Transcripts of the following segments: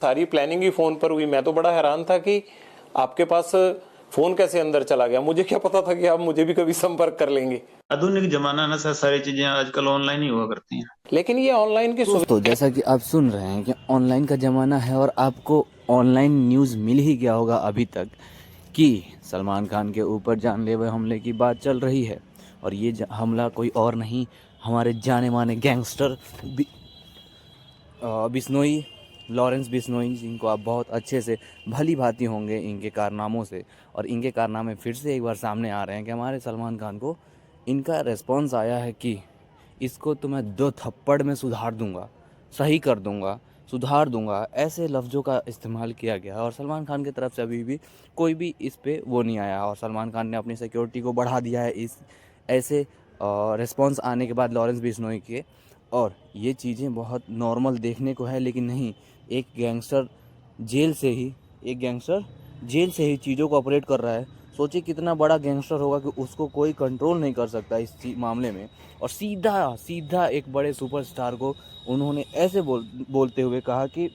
सारी प्लानिंग ही फोन पर हुई। मैं तो बड़ा हैरान था कि आपके पास फोन कैसे अंदर चला गया। मुझे क्या पता था कि आप मुझे भी कभी संपर्क कर लेंगे। आधुनिक जमाना ना सर, सारी चीजें आजकल ऑनलाइन ही हुआ करती हैं। लेकिन ये ऑनलाइन की सुविधा। दोस्तों, जैसा कि आप सुन रहे हैं कि ऑनलाइन का ज़माना है और आपको ऑनलाइन न्यूज़ मिल ही गया होगा अभी तक कि सलमान खान के ऊपर जानलेवा हमले की बात चल रही है। और ये हमला कोई और नहीं, हमारे जाने माने गैंगस्टर बिश्नोई, लॉरेंस बिश्नोई, जिनको आप बहुत अच्छे से भली भांति होंगे इनके कारनामों से। और इनके कारनामे फिर से एक बार सामने आ रहे हैं कि हमारे सलमान खान को इनका रिस्पॉन्स आया है कि इसको तो मैं 2 थप्पड़ में सुधार दूंगा, सही कर दूंगा, सुधार दूंगा, ऐसे लफ्ज़ों का इस्तेमाल किया गया। और सलमान खान की तरफ से अभी भी कोई भी इस पे वो नहीं आया। और सलमान खान ने अपनी सिक्योरिटी को बढ़ा दिया है इस ऐसे रिस्पॉन्स आने के बाद लॉरेंस बिश्नोई के। और ये चीज़ें बहुत नॉर्मल देखने को है, लेकिन नहीं, एक गैंगस्टर जेल से ही एक गैंगस्टर जेल से ही चीज़ों को ऑपरेट कर रहा है। सोचिए कितना बड़ा गैंगस्टर होगा कि उसको कोई कंट्रोल नहीं कर सकता इस मामले में। और सीधा सीधा एक बड़े सुपरस्टार को उन्होंने ऐसे बोलते हुए कहा कि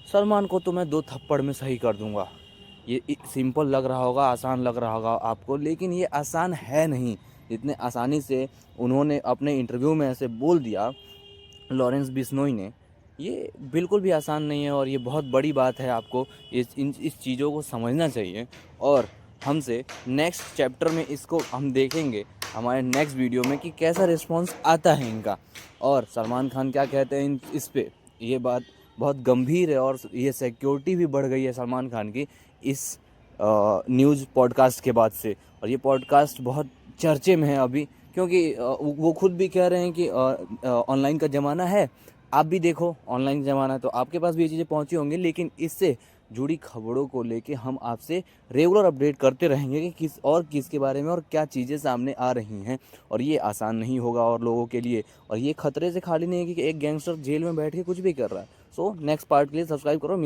सलमान को तो मैं 2 थप्पड़ में सही कर दूंगा। ये सिंपल लग रहा होगा, आसान लग रहा होगा आपको, लेकिन ये आसान है नहीं। जितने आसानी से उन्होंने अपने इंटरव्यू में ऐसे बोल दिया लॉरेंस बिश्नोई ने, ये बिल्कुल भी आसान नहीं है। और ये बहुत बड़ी बात है, आपको इस चीज़ों को समझना चाहिए। और हमसे नेक्स्ट चैप्टर में इसको हम देखेंगे हमारे नेक्स्ट वीडियो में कि कैसा रिस्पॉन्स आता है इनका और सलमान खान क्या कहते हैं इस पे। ये बात बहुत गंभीर है और ये सिक्योरिटी भी बढ़ गई है सलमान खान की इस न्यूज़ पॉडकास्ट के बाद से। और ये पॉडकास्ट बहुत चर्चे में है अभी, क्योंकि वो खुद भी कह रहे हैं कि ऑनलाइन का ज़माना है। आप भी देखो, ऑनलाइन का ज़माना है तो आपके पास भी ये चीज़ें पहुंची होंगी, लेकिन इससे जुड़ी खबरों को लेके हम आपसे रेगुलर अपडेट करते रहेंगे कि किसके बारे में और क्या चीज़ें सामने आ रही हैं। और ये आसान नहीं होगा और लोगों के लिए, और ये खतरे से खाली नहीं है कि एक गैंगस्टर जेल में बैठ के कुछ भी कर रहा है। सो नेक्स्ट पार्ट के लिए सब्सक्राइब करो।